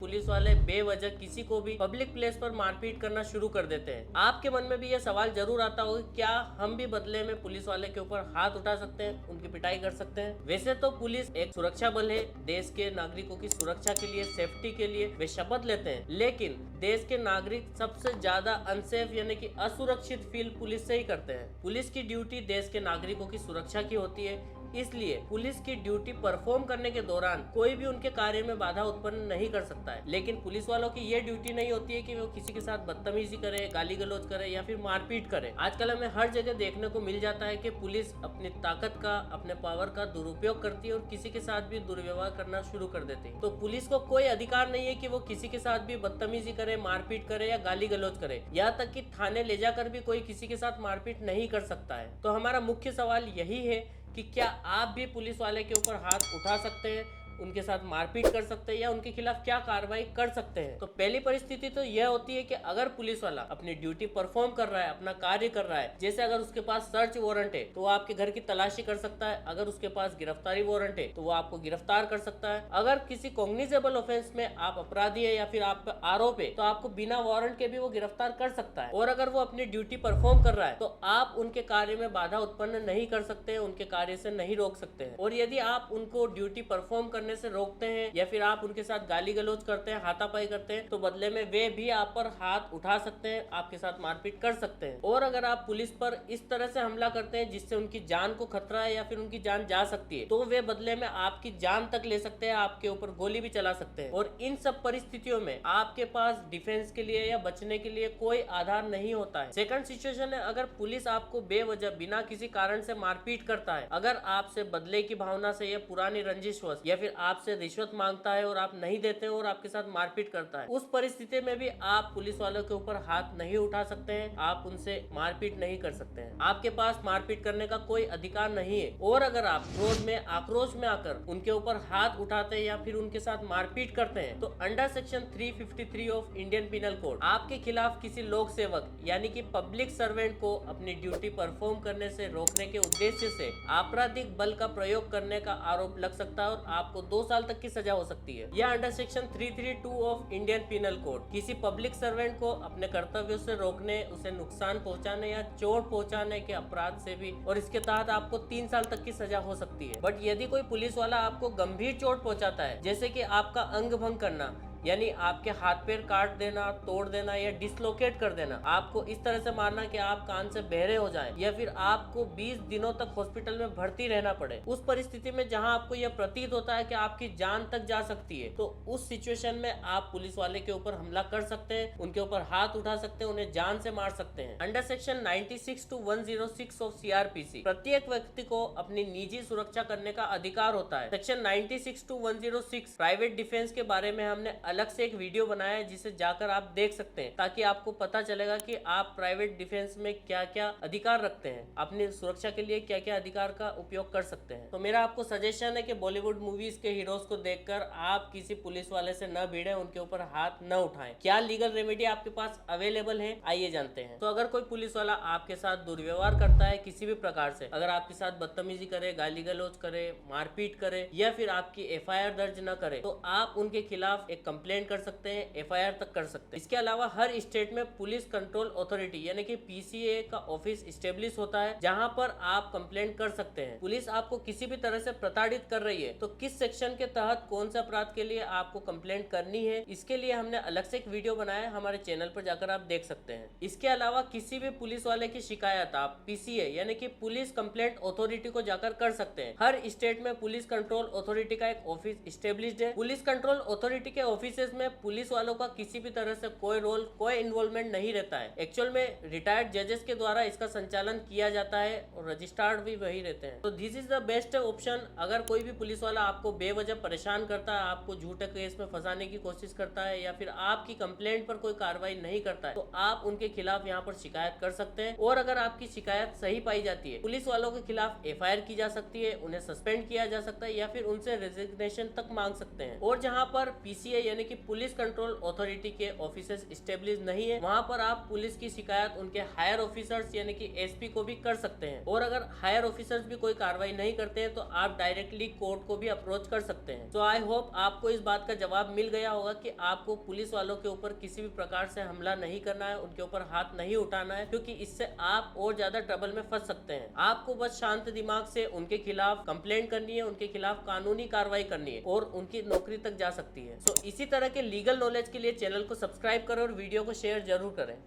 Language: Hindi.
पुलिस वाले बेवजह किसी को भी पब्लिक प्लेस पर मारपीट करना शुरू कर देते हैं। आपके मन में भी यह सवाल जरूर आता होगा, क्या हम भी बदले में पुलिस वाले के ऊपर हाथ उठा सकते हैं, उनकी पिटाई कर सकते हैं? वैसे तो पुलिस एक सुरक्षा बल है, देश के नागरिकों की सुरक्षा के लिए, सेफ्टी के लिए वे शपथ लेते हैं, लेकिन देश के नागरिक सबसे ज्यादा अनसेफ यानी कि असुरक्षित फील पुलिस से ही करते हैं। पुलिस की ड्यूटी देश के नागरिकों की सुरक्षा की होती है, इसलिए पुलिस की ड्यूटी परफॉर्म करने के दौरान कोई भी उनके कार्य में बाधा उत्पन्न नहीं कर सकता है। लेकिन पुलिस वालों की ये ड्यूटी नहीं होती है कि वो किसी के साथ बदतमीजी करे, गाली गलौज करे या फिर मारपीट करे। आजकल हमें हर जगह देखने को मिल जाता है कि पुलिस अपनी ताकत का, अपने पावर का दुरुपयोग करती है और किसी के साथ भी दुर्व्यवहार करना शुरू कर देती है। तो पुलिस को कोई अधिकार नहीं है कि वो किसी के साथ भी बदतमीजी करे, मारपीट करे या गाली गलौज करे। यहाँ तक कि थाने ले जाकर भी कोई किसी के साथ मारपीट नहीं कर सकता है। तो हमारा मुख्य सवाल यही है कि क्या आप भी पुलिस वाले के ऊपर हाथ उठा सकते हैं, उनके साथ मारपीट कर सकते हैं या उनके खिलाफ क्या कार्रवाई कर सकते हैं? तो पहली परिस्थिति तो यह होती है कि अगर पुलिस वाला अपनी ड्यूटी परफॉर्म कर रहा है, अपना कार्य कर रहा है, जैसे अगर उसके पास सर्च वारंट है तो वो आपके घर की तलाशी कर सकता है, अगर उसके पास गिरफ्तारी वारंट है तो वो आपको गिरफ्तार कर सकता है, अगर किसी कॉग्निजेबल ऑफेंस में आप अपराधी है या फिर आप पे आरोप है तो आपको बिना वारंट के भी वो गिरफ्तार कर सकता है। और अगर वो अपनी ड्यूटी परफॉर्म कर रहा है तो आप उनके कार्य में बाधा उत्पन्न नहीं कर सकते, उनके कार्य से नहीं रोक सकते हैं। और यदि आप उनको ड्यूटी परफॉर्म करने से रोकते हैं या फिर आप उनके साथ गाली गलौज करते हैं, हाथापाई करते हैं, तो बदले में वे भी आप पर हाथ उठा सकते हैं, आपके साथ मारपीट कर सकते हैं। और अगर आप पुलिस पर इस तरह से हमला करते हैं जिससे उनकी जान को खतरा है या फिर उनकी जान जा सकती है, तो वे बदले में आपकी जान तक ले सकते हैं, आपके ऊपर गोली भी चला सकते हैं। और इन सब परिस्थितियों में आपके पास डिफेंस के लिए या बचने के लिए कोई आधार नहीं होता है। सेकंड सिचुएशन है, अगर पुलिस आपको बेवजह बिना किसी कारण से मारपीट करता है, अगर आपसे बदले की भावना से या पुरानी रंजिशवश या फिर आपसे रिश्वत मांगता है और आप नहीं देते हो और आपके साथ मारपीट करता है, उस परिस्थिति में भी आप पुलिस वालों के ऊपर हाथ नहीं उठा सकते हैं, आप उनसे मारपीट नहीं कर सकते हैं, आपके पास मारपीट करने का कोई अधिकार नहीं है। और अगर आप क्रोध में, आक्रोश में आकर उनके ऊपर हाथ उठाते हैं या फिर उनके साथ मारपीट करते हैं तो under section 353 of Indian penal code आपके खिलाफ किसी लोक सेवक यानी कि पब्लिक सर्वेंट को अपनी ड्यूटी परफॉर्म करने से रोकने के उद्देश्य से आपराधिक बल का प्रयोग करने का आरोप लग सकता है और आपको 2 साल तक की सजा हो सकती है। यह under section 332 of Indian penal code किसी पब्लिक सर्वेंट को अपने कर्तव्यों से रोकने, उसे नुकसान पहुंचाने या चोट पहुंचाने के अपराध से भी, और इसके तहत आपको 3 साल तक की सजा हो सकती है। बट यदि कोई पुलिस वाला आपको गंभीर चोट पहुंचाता है, जैसे कि आपका अंग भंग करना यानी आपके हाथ पैर काट देना, तोड़ देना या डिसलोकेट कर देना, आपको इस तरह से मारना कि आप कान से बहरे हो जाएं या फिर आपको 20 दिनों तक हॉस्पिटल में भर्ती रहना पड़े, उस परिस्थिति में जहां आपको यह प्रतीत होता है कि आपकी जान तक जा सकती है, तो उस सिचुएशन में आप पुलिस वाले के ऊपर हमला कर सकते हैं, उनके ऊपर हाथ उठा सकते हैं, उन्हें जान से मार सकते हैं। Under section 96 to 106 of CRPC प्रत्येक व्यक्ति को अपनी निजी सुरक्षा करने का अधिकार होता है। सेक्शन 96 to 106 प्राइवेट डिफेंस के बारे में हमने अलग से एक वीडियो बनाया है जिसे जाकर आप देख सकते हैं, ताकि आपको पता चलेगा कि आप प्राइवेट डिफेंस में क्या क्या अधिकार रखते हैं, अपनी सुरक्षा के लिए क्या क्या अधिकार का उपयोग कर सकते हैं। तो मेरा आपको सजेशन है कि बॉलीवुड मूवीज के हीरोज को देखकर आप किसी पुलिस वाले से न भिड़े, उनके ऊपर हाथ न उठाएं। क्या लीगल रेमेडी आपके पास अवेलेबल है, आइए जानते हैं। तो अगर कोई पुलिस वाला आपके साथ दुर्व्यवहार करता है किसी भी प्रकार से, अगर आपके साथ बदतमीजी करे, गाली गलौज करे, मारपीट करे या फिर आपकी FIR दर्ज न करे, तो आप उनके खिलाफ एक कंप्लेंट कर सकते हैं, FIR तक कर सकते हैं। इसके अलावा हर स्टेट में पुलिस कंट्रोल अथॉरिटी यानी कि PCA का ऑफिस स्टेब्लिश होता है, जहां पर आप कंप्लेंट कर सकते हैं। पुलिस आपको किसी भी तरह से प्रताड़ित कर रही है तो किस सेक्शन के तहत कौन से अपराध के लिए आपको कंप्लेंट करनी है, इसके लिए हमने अलग से एक वीडियो बनाया है, हमारे चैनल पर जाकर आप देख सकते हैं। इसके अलावा किसी भी पुलिस वाले की शिकायत आप PCA यानी कि पुलिस कंप्लेंट अथॉरिटी को जाकर कर सकते हैं। हर स्टेट में पुलिस कंट्रोल अथॉरिटी का एक ऑफिस स्टेब्लिश्ड है। पुलिस कंट्रोल अथॉरिटी के ऑफिसेज में पुलिस वालों का किसी भी तरह से कोई रोल, कोई इन्वॉल्वमेंट नहीं रहता है। एक्चुअल में रिटायर्ड जजेस के द्वारा इसका संचालन किया जाता है और रजिस्ट्रार्ड भी वही रहते हैं। तो this is the best option. अगर कोई भी पुलिस वाला आपको बेवजह परेशान करता है, आपको झूठे केस में फंसाने की कोशिश करता है या फिर आपकी कंप्लेंट पर कोई कार्रवाई नहीं करता है, तो आप उनके खिलाफ यहाँ पर शिकायत कर सकते हैं। और अगर आपकी शिकायत सही पाई जाती है, पुलिस वालों के खिलाफ FIR की जा सकती है, उन्हें सस्पेंड किया जा सकता है या फिर उनसे रेजिग्नेशन तक मांग सकते हैं। और जहाँ पर PCA यानी यानी कि पुलिस कंट्रोल अथॉरिटी के ऑफिसेस स्टेब्लिश नहीं है, वहां पर आप पुलिस की शिकायत उनके हायर ऑफिसर्स यानी कि एसपी को भी कर सकते हैं। और अगर हायर ऑफिसर्स भी कोई कार्रवाई नहीं करते हैं तो आप डायरेक्टली कोर्ट को भी अप्रोच कर सकते हैं। तो आई होप आपको इस बात का जवाब मिल गया होगा कि आपको पुलिस वालों के ऊपर किसी भी प्रकार से हमला नहीं करना है, उनके ऊपर हाथ नहीं उठाना है, क्योंकि इससे आप और ज्यादा ट्रबल में फंस सकते हैं। आपको बस शांत दिमाग से उनके खिलाफ कंप्लेंट करनी है, उनके खिलाफ कानूनी कार्रवाई करनी है और उनकी नौकरी तक जा सकती है। सो इसी तरह के लीगल नॉलेज के लिए चैनल को सब्सक्राइब करें और वीडियो को शेयर जरूर करें।